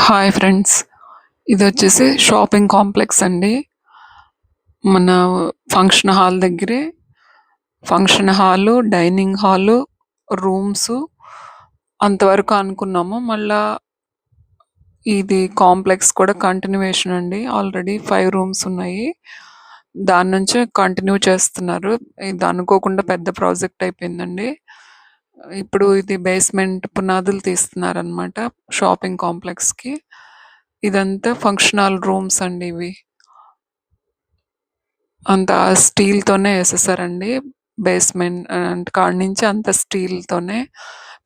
Hi friends. ఇదొచ్చేసి shopping complex అండి. మన ఫంక్షన్ హాల్ దగ్గరే function hall, dining hall, rooms అంతవరకు అనుకున్నాము. మళ్ళా ఇది కాంప్లెక్స్ కూడా కంటిన్యూయేషన్ అండి. ఆల్రెడీ 5 రూమ్స్ ఉన్నాయి. దాని నుంచే కంటిన్యూ చేస్తున్నారు. ఇది అనుకోకుండా పెద్ద ప్రాజెక్ట్ అయిపోయిందండి. ఇప్పుడు ఇది బేస్‌మెంట్ పునాదులు తీస్తున్నారనమాట షాపింగ్ కాంప్లెక్స్‌కి. ఇదంతా ఫంక్షనల్ రూమ్స్ అండి ఇవి. అంతా స్టీల్‌తోనే ఏసేసారండి. బేస్‌మెంట్ అంటే కాడ నుంచి అంతా స్టీల్‌తోనే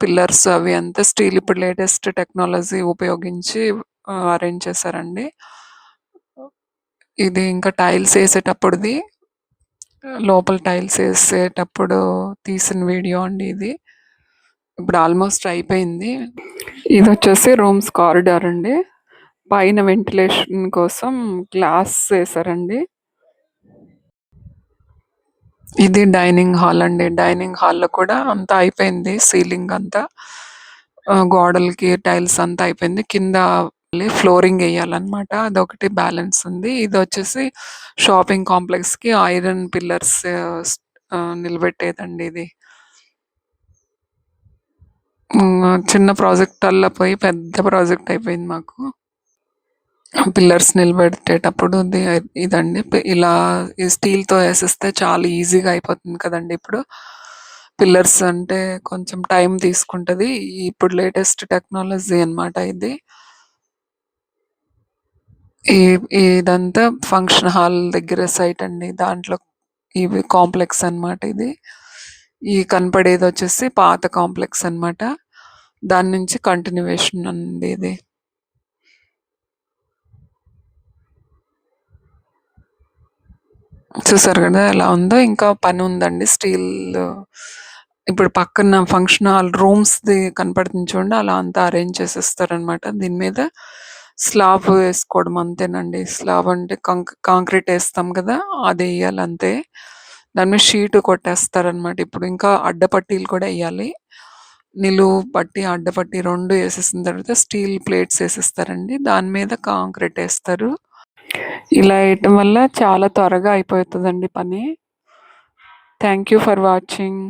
పిల్లర్స్ అవి అంతా స్టీల్ ఇప్పుడు లేటెస్ట్ టెక్నాలజీ ఉపయోగించి అరేంజ్ చేశారండి. ఇది ఇంకా టైల్స్ ఏసేటప్పుడుది. లోపల టైల్స్ ఏసేటప్పుడు తీసిన వీడియో అండి ఇది. ఇప్పుడు ఆల్మోస్ట్ అయిపోయింది. ఇదొచ్చేసి రూమ్స్ కారిడార్ అండి. పైన వెంటిలేషన్ కోసం గ్లాస్ ఏసారండి. ఇది డైనింగ్ హాల్ అండి. డైనింగ్ హాల్‌లో కూడా అంతా అయిపోయింది. సీలింగ్ అంతా. గోడలకి టైల్స్ అంతా అయిపోయింది. కింద మళ్ళీ ఫ్లోరింగ్ ఎయ్యాలనమాట. అదొకటి బ్యాలెన్స్ ఉంది. ఇదొచ్చేసి షాపింగ్ కాంప్లెక్స్‌కి ఐరన్ పిల్లర్స్ నిలబెట్టేదండి ఇది. చిన్న ప్రాజెక్ట్ అల్లా పోయి పెద్ద ప్రాజెక్ట్ అయిపోయింది మాకు. పిల్లర్స్ నిలబెట్టేటప్పుడు ఇదండి. ఇలా ఈ స్టీల్‌తో ఏసేస్తే చాలా ఈజీగా అయిపోతుంది కదండీ ఇప్పుడు. పిల్లర్స్ అంటే కొంచెం టైం తీసుకుంటది. ఇప్పుడు లేటెస్ట్ టెక్నాలజీ అన్నమాట ఇది. ఈ ఇదంతా ఫంక్షన్ హాల్ దగ్గర సైట్ అండి. దాంట్లో ఇవి కాంప్లెక్స్ అన్నమాట ఇది. ఈ కనపడేదొచ్చేసి పాత కాంప్లెక్స్ అన్నమాట. దాని నుంచి కంటిన్యూయేషన్ అండి ఇది. చూసారు గదా! ఎలా ఉందో. ఇంకా పనుందండి. స్టీల్ ఇప్పుడు పక్కన ఫంక్షన్ హాల్ రూమ్స్‌ది కనపడుతుంది చూడండి. అలా అంతా అరేంజ్ చేసేస్తారనమాట. దీని మీద స్లాబ్ వేసుకోవడం అంతేనండి. స్లాబ్ అంటే కాంక్రీట్ ఏస్తాం గదా! అదెయ్యాలంతే. దాని మీద షీట్ కొట్టేస్తారనమాట. ఇప్పుడు ఇంకా అడ్డపట్టీలు కూడా ఎయ్యాలి. నిలువు పట్టి, అడ్డపట్టి 2 ఏసేసిన తర్వాత స్టీల్ ప్లేట్స్ ఏసేస్తారండి. దాని మీద కాంక్రీట్ ఏస్తారు. ఇలా ఎయటం వల్ల చాలా త్వరగా అయిపోతదండి పని. Thank you for watching.